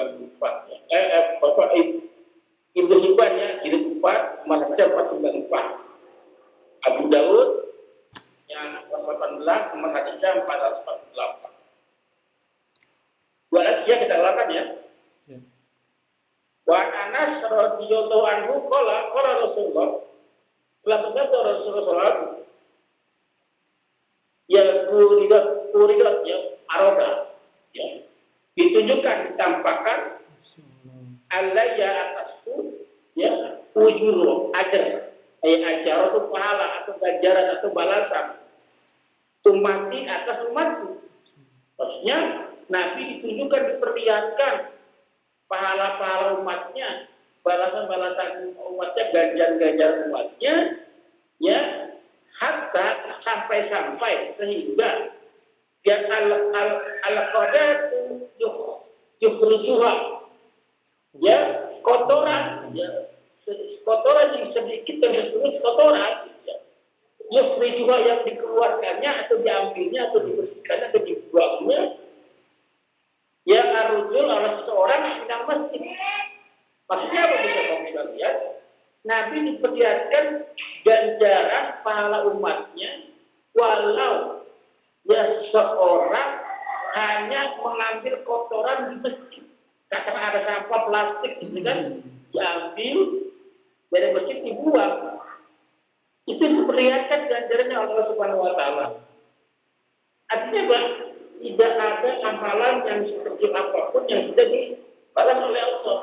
Ibnu Hibban ya, jilid 4, nomor 494. Abu Daud yang 418, nomor hadisnya 448. Dua lagi ya kita lakukan ya. Wa Anas radhiyallahu anhu qala Rasulullah telah berkata Rasulullah ya kuridat ya aroda ya ditunjukkan ditampakkan alaya atasku ya ujur ajar ajar itu pahala atau ganjaran atau balasan umati atas umatku. Maksudnya Nabi ditunjukkan diperlihatkan pahala-pahala umatnya, balasan-balasan umatnya, ganjaran-ganjaran umatnya, ya hatta sampai sehingga biar al-qadatu yukhrijuha ya kotoran ya kotoran yang sedikit dan sedikit kotoran ya yukhrijuha yang dikeluarkannya atau diambilnya atau dibersihkannya atau dibuangnya ya arujul oleh seseorang yang sedang masjid. Maksudnya apa bisa kami lihat? Nabi diperlihatkan ganjaran pahala umatnya walau ya seorang hanya mengambil kotoran di masjid. Karena ada sampah plastik gitu kan, diambil dari masjid dibuang. Itu diperlihatkan ganjarannya Allah Subhanahu wa taala. Artinya apa? Tidak ada amalan yang sekecil apapun yang sudah dibalas oleh Allah.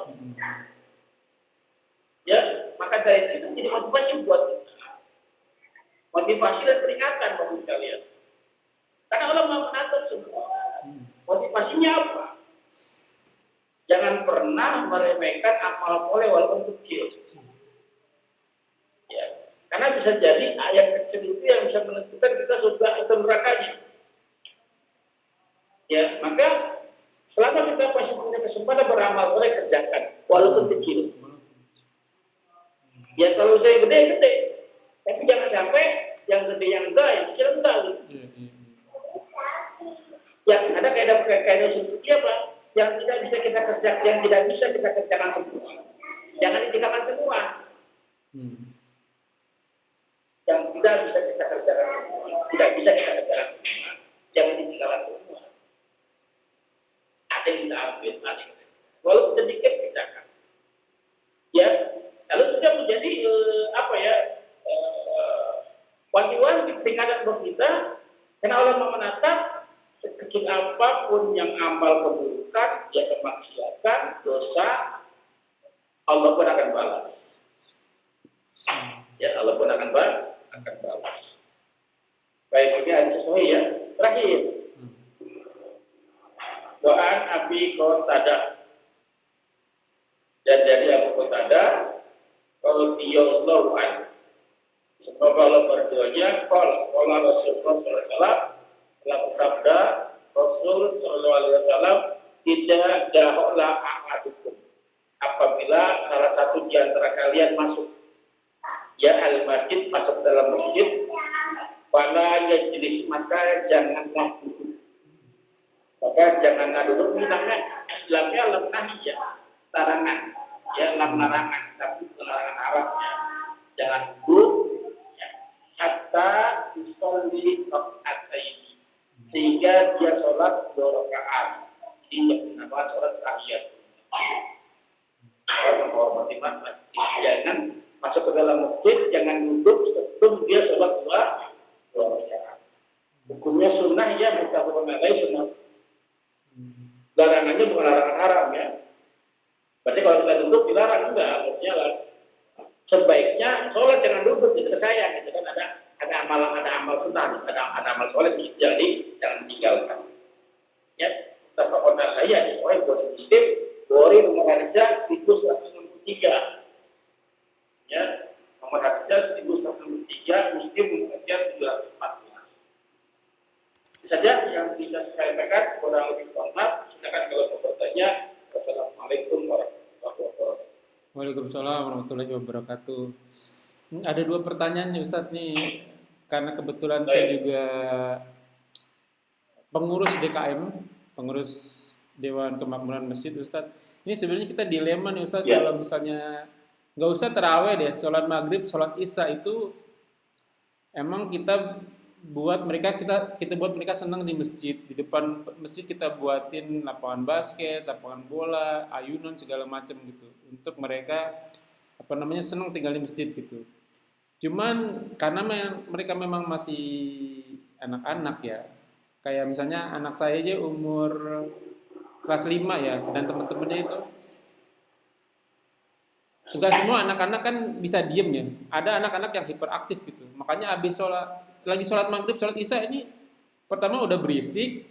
Ya, maka dari itu jadi motivasi buat kita. Motivasi dan peringatan bagi kalian. Karena Allah mau mengatur semua. Motivasinya apa? Jangan pernah meremehkan amal soleh walaupun kecil. Ya, karena bisa jadi ayat kecil itu yang bisa menentukan kita surga atau nerakanya. Ya, maka selama kita masih punya kesempatan beramal soleh kerjakan walaupun kecil. Ya kalau saya gede, tapi jangan sampai yang gede yang enggak, yang kecil enggak. Yang ada kaidah seperti apa? Yang tidak bisa kita kerjakan, yang tidak bisa kita kerjakan semua. Jangan ditinggalkan semua. Yang tidak bisa kita kerjakan semua, tidak bisa kita kerjakan semua. Jangan ditinggalkan semua. Ada yang kita ambil, ada yang walaupun sedikit kerjakan. Ya, lalu sudah menjadi wanti-wanti peringatan buat kita, karena Allah mau menatap sekecil apapun yang amal keburukan, ya kemaksiatan, dosa, Allah pun akan balas. Ya, Allah pun akan balas. Baik, ini ada sesuai ya. Terakhir, Wa'an Abi Qatadah. Dan dari Abu Qatadah, kalau diyallahu anhu, semoga Allah berdoanya, kalau Rasulullah SAW, telah bersabda Rasul Shallallahu Alaihi Wasallam, tidak jahoklah ahadukum apabila salah satu di antara kalian masuk ya al-masjid, masuk dalam masjid, wala yajlis, maka janganlah duduk. Maka janganlah duduk, ini namanya Islamnya lemah ya, larangan, ya larangan, tapi larangan Arabnya. Jangan duduk, ya, hatta usolli rakaataini, sehingga dia sholat 2 rakaat. Ini namanya sholat tahiyat. Orang menghormati masjid, jangan masuk ke dalam masjid, jangan duduk sebelum dia sholat 2 rakaat. Hukumnya sunnah ya, mustahab alaihi sunnah. Larangannya bukan larangan haram ya. Berarti kalau kita duduk dilarang enggak, maksudnya lah. Sebaiknya sholat jangan duduk, itu saya gitu kan, ada amal sunnah, ada amal sholat jadi jangan tinggalkan. Ya, terpaksa saya soal positif, Bukhari nomor hadis 1163. Ya, nomor hadis 1163, Muslim nomor hadis 214. Saja yang bisa saya sampaikan, kurang lebih hormat, silakan kalau mau bertanya. Wassalamualaikum warahmatullahi wabarakatuh. Waalaikumsalam warahmatullahi wabarakatuh. Ada 2 pertanyaan nih Ustadz nih, karena kebetulan saya juga pengurus DKM, pengurus Dewan Kemakmuran Masjid Ustadz. Ini sebenarnya kita dilema nih Ustadz, kalau misalnya nggak usah taraweh deh, sholat maghrib, sholat isya itu emang kita buat mereka senang di masjid. Di depan masjid kita buatin lapangan basket, lapangan bola, ayunan segala macam gitu, untuk mereka senang tinggal di masjid gitu. Cuman karena mereka memang masih anak-anak ya, kayak misalnya anak saya aja umur kelas 5 ya, dan teman-temannya itu enggak semua anak-anak kan bisa diem ya. Ada anak-anak yang hiperaktif gitu. Makanya habis lagi sholat maghrib, sholat isya ini pertama udah berisik,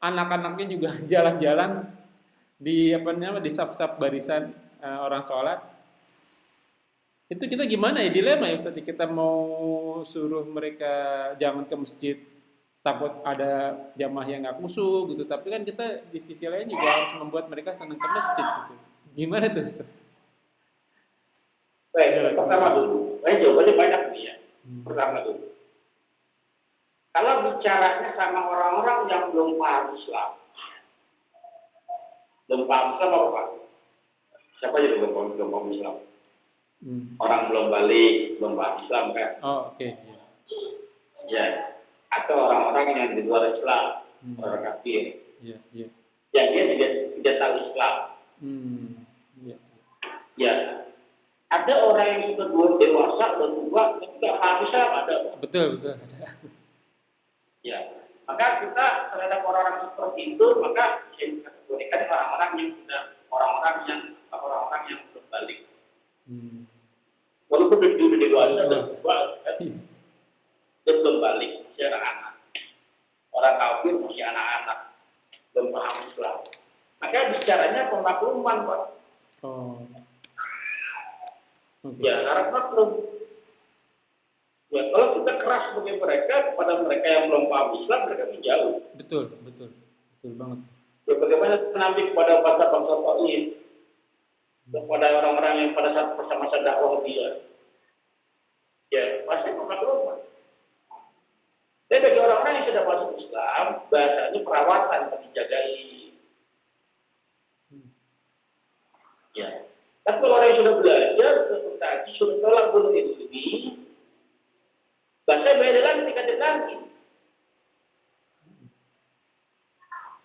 anak-anaknya juga jalan-jalan di di saf-saf barisan orang sholat. Itu kita gimana ya, dilema ya Ustaz, kita mau suruh mereka jangan ke masjid takut ada jamaah yang nggak khusyuk gitu, tapi kan kita di sisi lain juga harus membuat mereka senang ke masjid gitu. Gimana tuh Ustaz? Baik, pertama dulu, jawabannya banyak nih ya. Pertama dulu, kalau bicaranya sama orang-orang yang belum paham Islam, apa? Siapa aja belum paham Islam? Orang belum balik, belum paham Islam kan? Oh, oke. Ya, atau orang-orang yang di luar Islam, orang kafir. Iya. Yang dia tidak tahu Islam. Ya. Ada orang yang sudah dewasa dan tua tapi tidak paham Islam, ada. Betul ada. Ya, maka kita terhadap orang-orang seperti itu, maka kita kategorikan orang-orang yang belum balik. Walaupun sudah dewasa dan tua, dia belum balik, masih anak-anak. Orang kafir masih anak-anak, belum paham Islam. Maka bicaranya pemakluman, Pak. Oh. Okay. Ya, harap maklum. Ya, kalau kita keras sebagai mereka kepada mereka yang belum paham Islam, mereka menjauh. Betul banget. Ya, bagaimana nanti kepada bangsa-bangsa Taif, kepada orang-orang yang pada saat masa-masa dakwah dia, ya pasti pemakluman. Tapi bagi orang-orang yang sudah masuk Islam, bahasanya perawatan yang dijagai. Ya. Tapi kalau orang yang sudah belajar, sudah tadi, sudah tolak bunuh ini, bahasa beda lagi, tingkat lagi.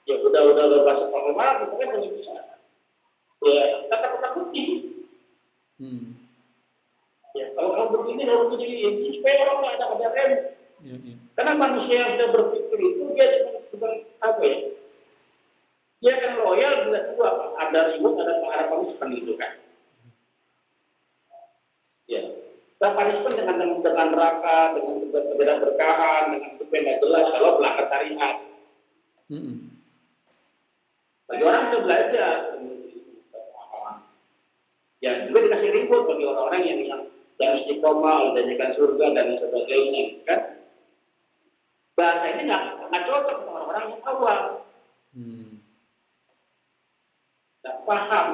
Ya udah berbahasa formal, itu kan tidak bisa. Ya, takut-takuti. Ya, kalau kamu begini harus begini, ini supaya orang nggak ada rem. Ya. Karena manusia yang sudah berpikir itu dia sedang apa ya? Dia akan loyal bila juga ada ribut, ada pengharapan seperti itu kan. Ya, kita punishment dengan neraka, dengan ketidakberkahan, dengan itu nggak jelas kalau pelanggar syariat. Bagi orang yang belajar, ya juga dikasih ribut bagi orang-orang yang istiqomah, menjanjikan surga dan sebagainya, kan? bahasa ini nggak cocok sama orang-orang yang awam. Nggak paham,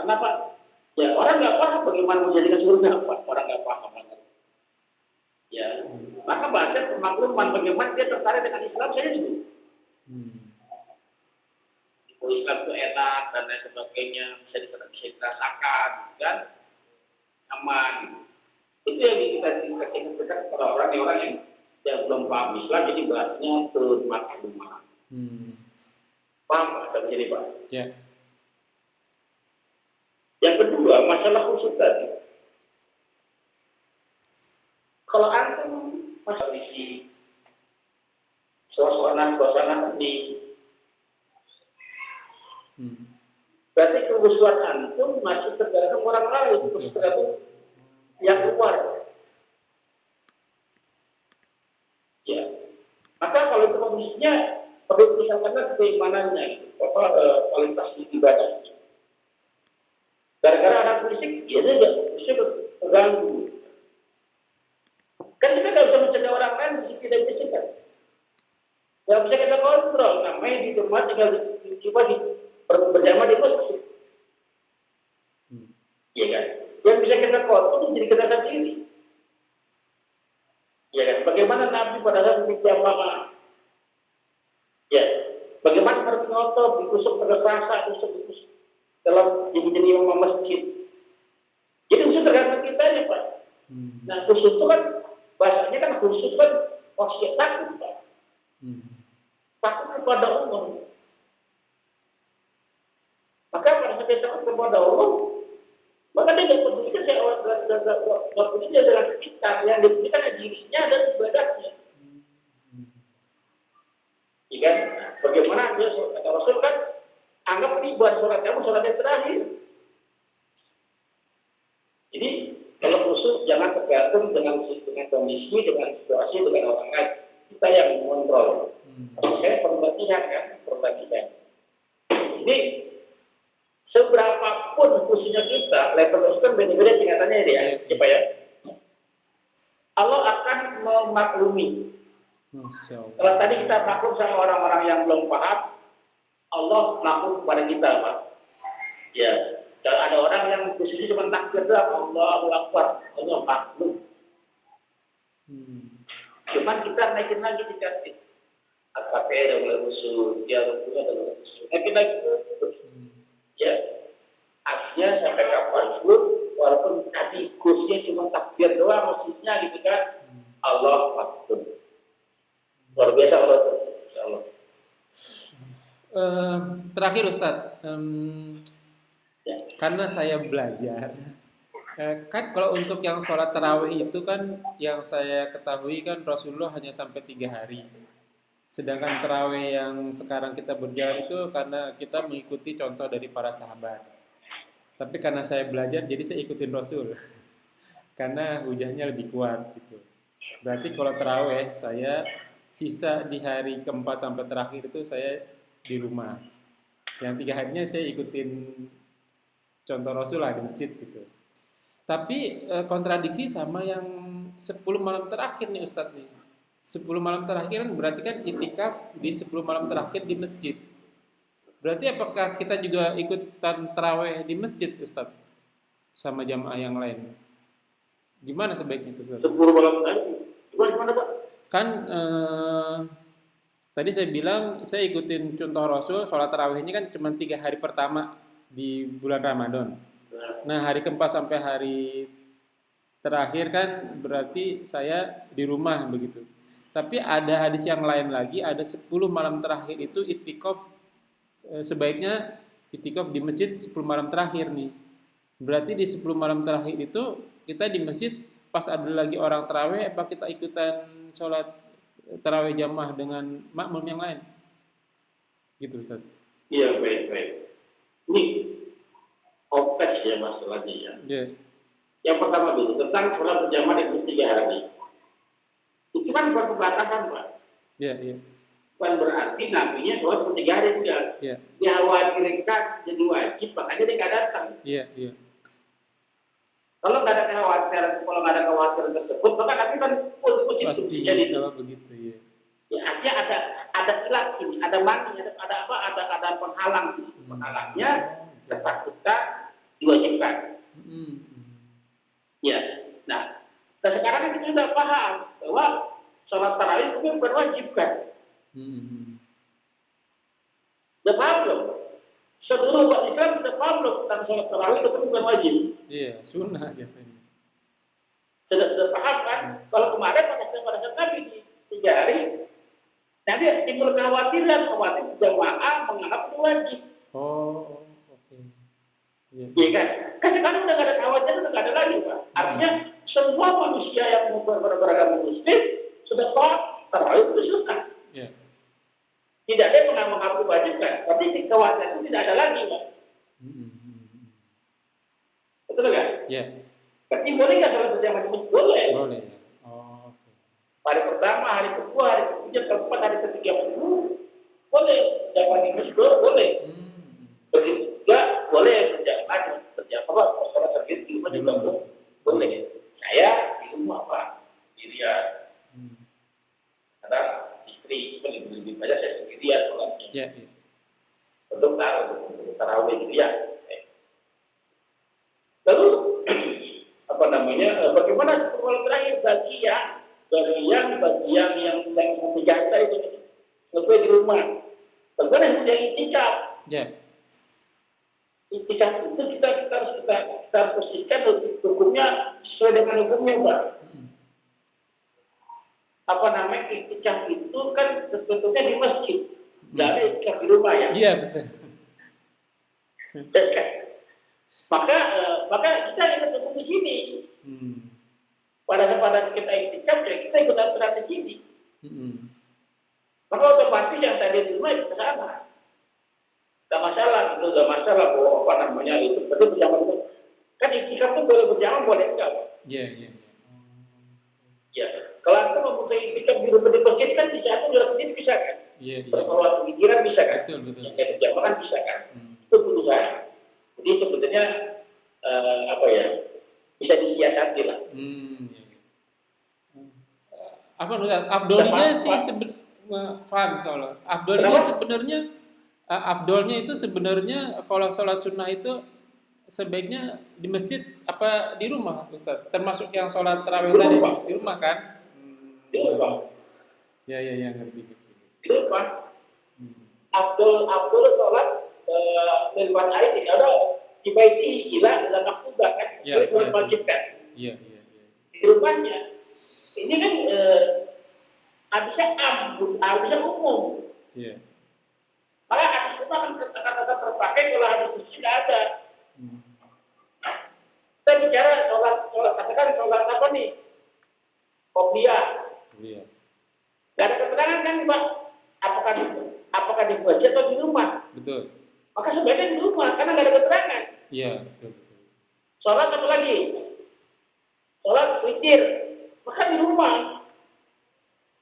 kenapa? Ya orang nggak paham bagaimana menjadikan surga, orang nggak paham. Ya, maka bahasa pemakluman bagaimana dia tertarik dengan Islam saya itu. Islam itu enak dan lain sebagainya, bisa dirasakan, kan? Aman. Itu yang kita ceritakan kepada orang yang belum paham Islam, jadi bahasnya bermaklumat. Paham Pak? Jadi Pak. Ya. Yang kedua, masalah khusus tadi. Kalau antum masalah isi suasana ini, berarti kehusuan antum masih tergantung orang lain, tergantung yang luar. Ya, maka kalau itu kondisinya perlu misalkan keimanannya, kualitas ibadahnya. Gara-gara anak musik, ya dia musik terganggu. Kan kita nggak bisa mencegah orang lain musik tidak bisa kan? Nggak bisa kita kontrol. Namanya di rumah tinggal coba berjamaah di masjid. Iya kan? Yang bisa kita kontrol itu diri kita sendiri. Ya kan? Bagaimana Nabi pada saat berjamaah? Ya, bagaimana harus ngotot, ditusuk pada rasa, tusuk dalam jadi imam masjid. Jadi itu tergantung kita ya Pak. Nah khusus itu kan bahasanya kan khusus kan wasiat takut Pak. Takut kepada Allah. Maka pada saat dia takut kepada Allah, maka dia tidak peduli kan dia peduli dia adalah sekitar yang diberikan dirinya dan ibadahnya. Ya kan? Bagaimana dia kata Rasul kan, anggap ini buat sholat kamu sholat yang terakhir. Jadi kalau khusus jangan tergantung dengan kondisi, dengan situasi, dengan orang lain. Kita yang mengontrol. Saya perlu latihan kan, Jadi seberapapun khususnya kita, level khusus kan beda-beda tingkatannya dia. Coba ya. Allah akan memaklumi. Kalau tadi kita maklum sama orang-orang yang belum paham, Allah maklum kepada kita, Pak. Ya, kalau ada orang yang khususnya cuma takbir doang, Allahu Akbar, Allah maklum. Cuman kita naikin lagi dikasih. Al-Fatihah ada mulai khusus, ya Rasulullah ada mulai khusus. Naikin lagi ya. Artinya sampai kapanpun, walaupun tadi khususnya cuma takbir doang, khususnya gitu kan, Allah maklum. Luar biasa Allah. Insyaallah. Terakhir Ustadz, karena saya belajar, kan kalau untuk yang sholat tarawih itu kan yang saya ketahui kan Rasulullah hanya sampai 3 hari. Sedangkan tarawih yang sekarang kita berjalan itu karena kita mengikuti contoh dari para sahabat. Tapi karena saya belajar, jadi saya ikutin Rasul, karena hujahnya lebih kuat gitu. Berarti kalau tarawih saya sisa di hari keempat sampai terakhir itu saya di rumah. Yang 3 harinya saya ikutin contoh Rasul lah di masjid gitu. Tapi kontradiksi sama yang 10 malam terakhir nih Ustadz nih. 10 malam terakhir kan berarti kan itikaf di 10 malam terakhir di masjid. Berarti apakah kita juga ikutan tarawih di masjid Ustadz sama jamaah yang lain? Gimana sebaiknya itu Ustadz? 10 malam terakhir. Gimana Pak? Kan tadi saya bilang saya ikutin contoh Rasul, sholat tarawihnya kan cuma 3 hari pertama di bulan Ramadan. Nah hari keempat sampai hari terakhir kan berarti saya di rumah begitu. Tapi ada hadis yang lain lagi, ada 10 malam terakhir itu itikaf, sebaiknya itikaf di masjid 10 malam terakhir nih. Berarti di 10 malam terakhir itu kita di masjid pas ada lagi orang tarawih, apa kita ikutan sholat tarawih jamaah dengan makmum yang lain? Gitu Ustaz. Iya, baik. Ini kompleks ya masalahnya ya. Yeah. Yang pertama dulu tentang sholat berjamaah di 3 hari. Itu kan bukan pembatasan Pak. Iya. Bukan berarti nabinya sholat 3 hari enggak. Iya. Dikhawatirkan jadi wajib, makanya dia nggak datang. Iya. Kalau nggak ada kekhawatiran tersebut, maka nanti kan pasti jadi salah begitu ya. Ya, artinya ada ilat ini, ada mani, ada apa, ada penghalang. Penghalangnya ketakutan diwajibkan. Ya, nah sekarang kita sudah paham bahwa sholat tarawih itu berwajibkan. Sudah paham belum? Seluruh umat Islam sudah paham belum tentang sholat tarawih itu bukan wajib? Iya, sunnah jatuhnya. Sudah paham kan? Kalau kemarin pada saat Nabi di 3 hari, nanti timbul kekhawatiran jamaah menganggap itu wajib. Oh, oke. Iya kan? Kan sekarang udah nggak ada kekhawatiran, udah nggak ada lagi, Pak. Artinya semua manusia yang beragama Muslim sudah paham tarawih itu sunnah. Iya. Tidak ada yang mengaku wajibkan, tapi kekhawatiran itu tidak ada lagi, Pak. Betul nggak? Iya. Berarti boleh nggak sholat berjamaah di masjid? Boleh. Boleh ya. Oh, oke. Hari pertama, hari kedua, hari ketiga, keempat, hari ke-30 boleh. Berjamaah di masjid boleh. Begitu juga boleh berjamaah sholat sendiri di rumah juga boleh. Saya di rumah, Pak, sendirian. Karena istri lebih banyak saya sendirian sholatnya. Iya. Untuk tarawih gitu ya. Lalu apa namanya? Bagaimana persoalan terakhir bagian yang menjaga itu sesuai di rumah. Bagaimana yang itikaf? Ya. Itikaf itu kita harus bersihkan hukumnya sesuai dengan hukumnya, Pak. Apa namanya, itikaf itu kan tentunya di masjid, tidak itikaf di rumah ya. Iya, betul. Maka kita ingat hukum di sini. Pada kita itikaf, kita ikut aturan di sini. Maka otomatis yang tadi di rumah itu sama. Tidak masalah, itu tidak masalah bahwa apa namanya itu betul berjamaah itu. Kan itikaf itu boleh berjamaah, boleh enggak? Iya. Ya, kalau kita membuka itikaf di rumah di masjid kan bisa, itu di masjid bisa kan? Iya. Bersolat pikiran bisa kan? Betul. Yang berjamaah kan bisa kan? Itu putusan. Jadi sebetulnya bisa disiasati lah. Apa afdolnya sih paham soal afdolnya sebenarnya afdolnya itu sebenarnya kalau sholat sunnah itu sebaiknya di masjid apa di rumah, Ustaz? Termasuk yang sholat tarawih tadi di rumah kan? Di rumah. Ya ngerti. Di rumah. Abdul sholat lewat ayat ini ada di baiti ila dalam maktubah kan? Itu diwajibkan. Iya. Di rumahnya. Ini kan harusnya umum. Iya. Maka hadis itu akan kata-kata terpakai kalau hadis itu tidak ada. Kita bicara sholat katakan sholat apa nih? Qobliyah. Iya. Tidak ada keterangan kan, Pak? Apakah di masjid atau di rumah? Betul. Maka sebaiknya di rumah karena tidak ada keterangan. Iya, betul. Sholat apa lagi? Sholat witir. Maka di rumah.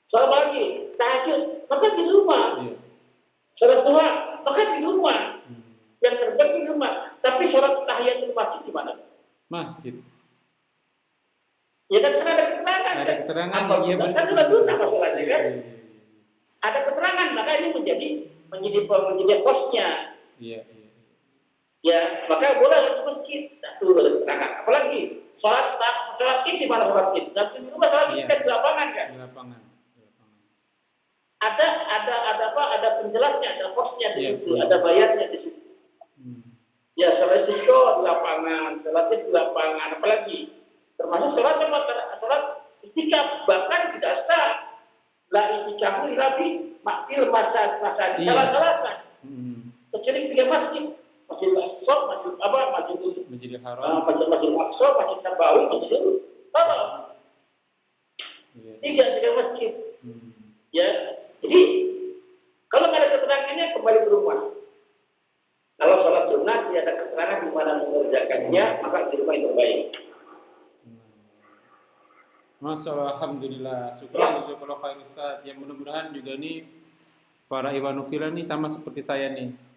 Sholat lagi, tahajud, maka di rumah. Iya. Sholat duha, maka di rumah. Yang terbaik di rumah. Tapi sholat tahiyatul masjid di mana? Masjid. Ya kan karena ada keterangan. Ada keterangan. Iya benar. Kan sudah sunnah masalahnya kan. Ada keterangan, maka ini menjadi hostnya. Iya. Ya, maka boleh ke masjid. Itu ada keterangan. Apalagi sholat id di mana sholat id? Dan di rumah sholat id di lapangan kan? Di lapangan. Ada penjelasnya, ada hostnya di situ, ada bayarnya di situ. Ya, sholat istiqo di lapangan, sholat id di lapangan, apalagi termasuk sholat itikaf bahkan tidak sah. La itikaf Nabi makil masa salah. Kecuali 3 masjid. Masjid Al-Aqsa, Masjidil Haram, Masjid Al-Aqsa, Masjid Nabawi, Masjidil Haram. 3 masjid. Ya, jadi kalau nggak ada keterangannya kembali ke rumah. Kalau sholat sunnah tidak ada keterangan di mana mengerjakannya, maka di rumah yang terbaik. Masyaallah, alhamdulillah, syukur khair Ustaz. Yang mudah-mudahan juga nih para Iwanofila nih sama seperti saya nih.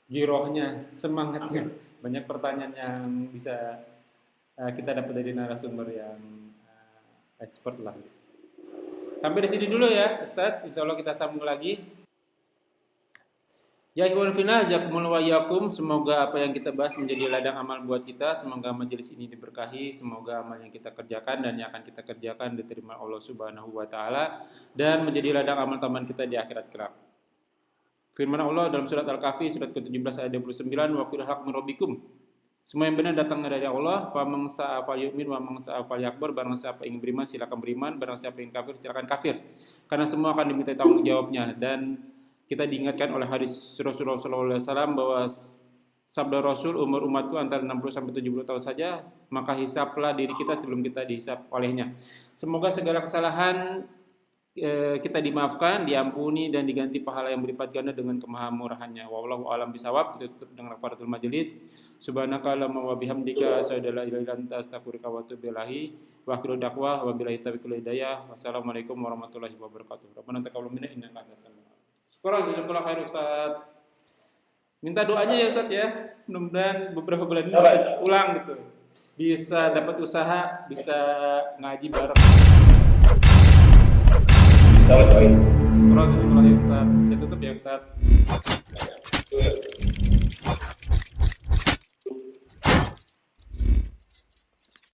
Girohnya, semangatnya, banyak pertanyaan yang bisa kita dapat dari narasumber yang expert lah. Sampai di sini dulu ya, Ustaz. Insyaallah kita sambung lagi. Ya ikhwan fillah, jazakumullahu wa iyyakum. Semoga apa yang kita bahas menjadi ladang amal buat kita. Semoga majelis ini diberkahi. Semoga amal yang kita kerjakan dan yang akan kita kerjakan diterima Allah Subhanahu wa taala dan menjadi ladang amal taman kita di akhirat kelak. Firman Allah dalam surat Al-Kahfi surat ke-17 ayat 29, wa qul haq min rabbikum. Semua yang benar datang dari Allah. Fa man sa'a falyu'min wa man sa'a falyakfur. Barang siapa ingin beriman silakan beriman, barang siapa ingin kafir silakan kafir. Karena semua akan diminta tanggung jawabnya. Dan kita diingatkan oleh hadis Rasulullah SAW bahwa sabda Rasul, umur umatku antara 60 sampai 70 tahun saja, maka hisaplah diri kita sebelum kita dihisap olehnya. Semoga segala kesalahan kita dimaafkan, diampuni dan diganti pahala yang berlipat ganda dengan kemahamurahannya. Wallahu a'lam bishawab. Kita tutup dengan kafaratul majelis. Subhanakallahumma wa bihamdika asyhadu an la ilaha illa anta astaghfiruka wa atubu ilaik. Wa akhiru da'wah wa billahi taufiq wal hidayah. Wassalamualaikum warahmatullahi wabarakatuh. Rabbana taqabbal minna innaka antas samiul alim. Jazakallahu khair Ustaz. Minta doanya ya Ustaz ya. Mudah-mudahan beberapa bulan ini bisa pulang gitu. Bisa dapat usaha, bisa ngaji bareng. Jazakallahu khair. Ustaz. Saya tutup ya Ustaz.